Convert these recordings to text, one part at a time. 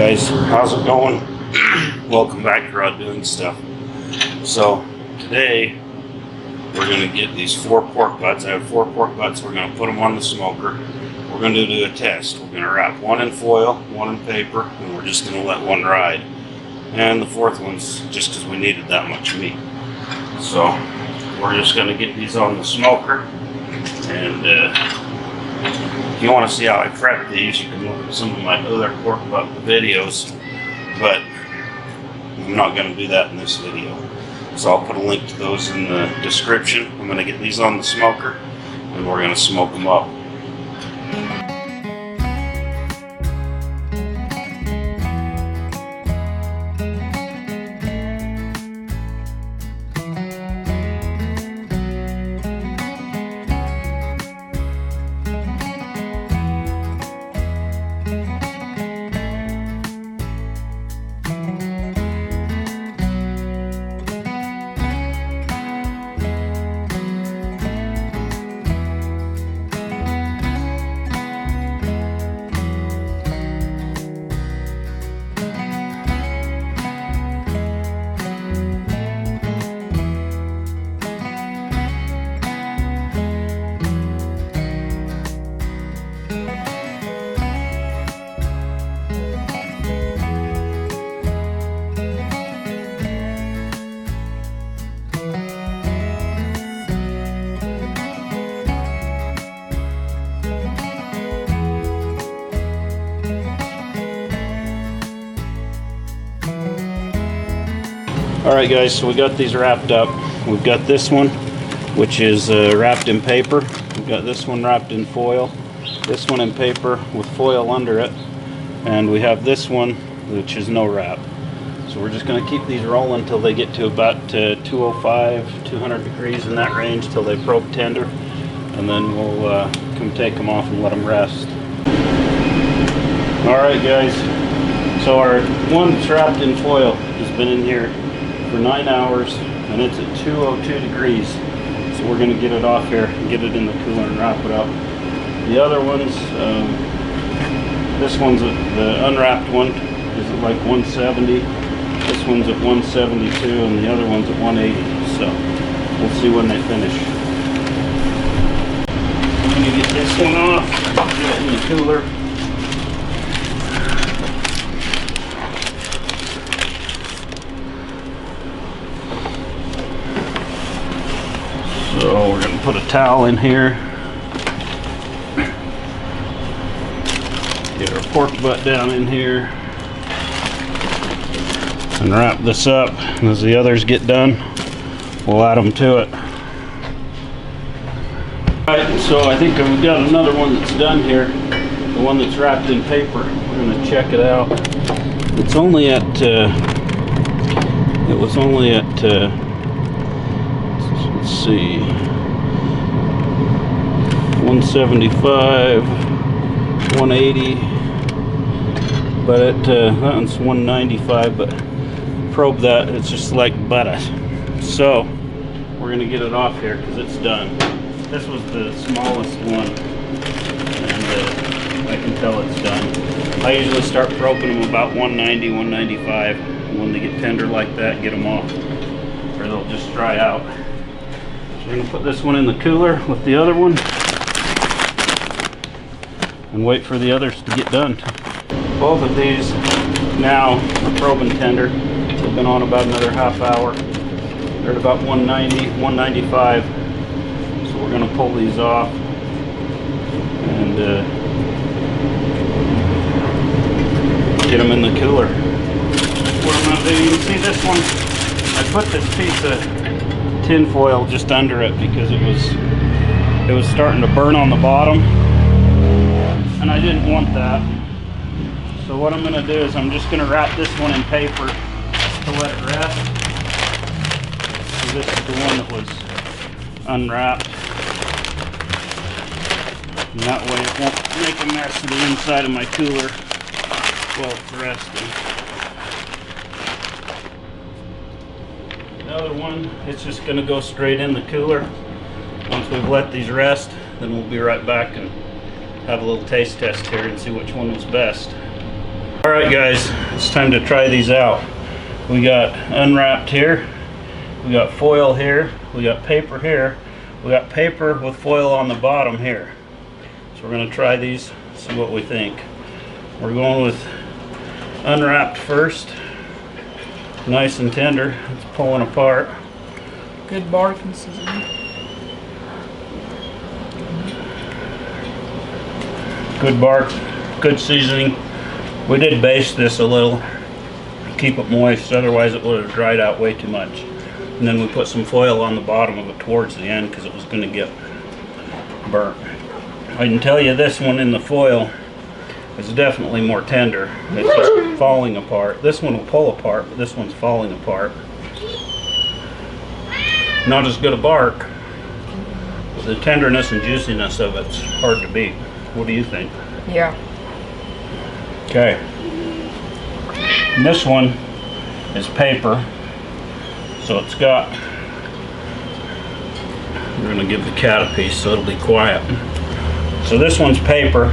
guys, how's it going? Welcome back to Rod Doing Stuff. So today we're going to get these 4 pork butts. I have 4 pork butts. We're going to put them on the smoker. We're going to do a test. We're going to wrap one in foil, one in paper, and we're just going to let one ride. And the 4th one's just because we needed that much meat. So we're just going to get these on the smoker. And if you want to see how I prep these, you can look at some of my other pork butt videos, but I'm not going to do that in this video. So I'll put a link to those in the description. I'm going to get these on the smoker and we're going to smoke them up. Alright guys, so we got these wrapped up. We've got this one, which is wrapped in paper. We've got this one wrapped in foil. This one in paper with foil under it. And we have this one, which is no wrap. So we're just going to keep these rolling until they get to about 205, 200 degrees in that range, till they probe tender. And then we'll come take them off and let them rest. Alright guys, so our one that's wrapped in foil has been in here for 9 hours and it's at 202 degrees. So we're going to get it off here and get it in the cooler and wrap it up. The other ones, this one's the unwrapped one is at like 170. This one's at 172 and the other one's at 180. So we'll see when they finish. I'm going to get this one off, get it in the cooler. So we're going to put a towel in here, get our pork butt down in here, and wrap this up. And as the others get done, we'll add them to it. Alright, so I think we've got another one that's done here, the one that's wrapped in paper. We're going to check it out. It's only at, it was only at, let's see, 175, 180, but that one's 195, but probe that, it's just like butter. So we're going to get it off here because it's done. This was the smallest one, and I can tell it's done. I usually start probing them about 190, 195, and when they get tender like that, get them off, or they'll just dry out. We're going to put this one in the cooler with the other one and wait for the others to get done. Both of these now are probing tender. They've been on about another half hour. They're at about 190, 195. So we're going to pull these off and get them in the cooler. What I'm going to do, you can see this one, I put this piece of tin foil just under it because it was starting to burn on the bottom and I didn't want that. So what I'm going to do is I'm just going to wrap this one in paper to let it rest. So this is the one that was unwrapped, and that way it won't make a mess of the inside of my cooler while it's resting. The other one, it's just going to go straight in the cooler. Once we've let these rest, then we'll be right back and have a little taste test here and see which one was best. Alright guys, it's time to try these out. We got unwrapped here, we got foil here, we got paper here, we got paper with foil on the bottom here. So we're going to try these, see what we think. We're going with unwrapped first. Nice and tender, it's pulling apart. Good bark and seasoning. Good bark, good seasoning. We did baste this a little to keep it moist, otherwise it would have dried out way too much. And then we put some foil on the bottom of it towards the end because it was going to get burnt. I can tell you this one in the foil is definitely more tender. It's just falling apart. This one will pull apart, but this one's falling apart. Not as good a bark. But the tenderness and juiciness of it's hard to beat. What do you think? Yeah. Okay. And this one is paper. So it's got, we're going to give the cat a piece so it'll be quiet. So this one's paper.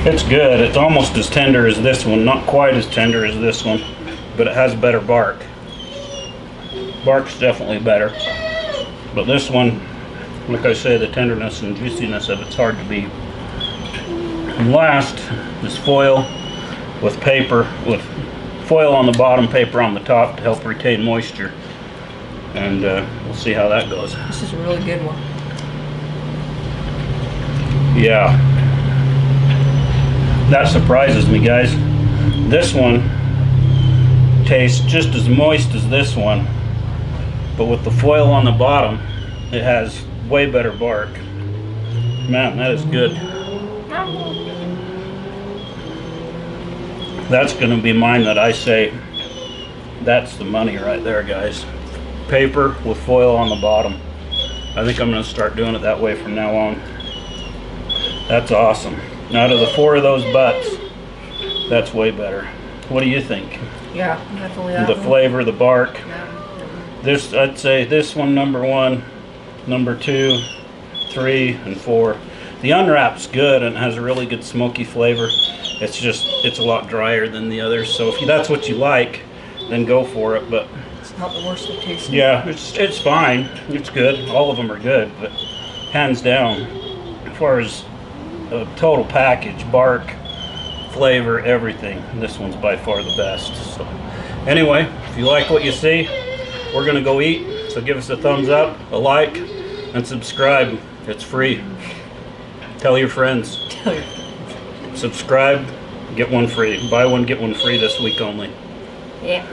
It's good. It's almost as tender as this one. Not quite as tender as this one, but it has better bark. Bark's definitely better. But this one, like I say, the tenderness and juiciness of it's hard to beat. And last is foil with paper, with foil on the bottom, paper on the top to help retain moisture. And we'll see how that goes. This is a really good one. Yeah. That surprises me, guys. This one tastes just as moist as this one, but with the foil on the bottom, it has way better bark. Man, that is good. That's gonna be mine that I say, that's the money right there, guys. Paper with foil on the bottom. I think I'm gonna start doing it that way from now on. That's awesome. Out of the 4 of those butts, that's way better. What do you think? Yeah, definitely that The one. flavor, the bark. Yeah. This, I'd say this one number 1, number 2, 3, and 4. The unwrap's good and has a really good smoky flavor. It's just, it's a lot drier than the others. So if that's what you like, then go for it. But It's not the worst of tasting. yeah, it's fine. It's good. All of them are good, but hands down, as far as a total package, bark, flavor, everything, this one's by far the best. So anyway, if you like what you see, we're gonna go eat. So give us a thumbs up, a like, and subscribe. It's free. Tell your friends. Tell you. Subscribe, get one free. Buy one, get one free this week only. Yeah.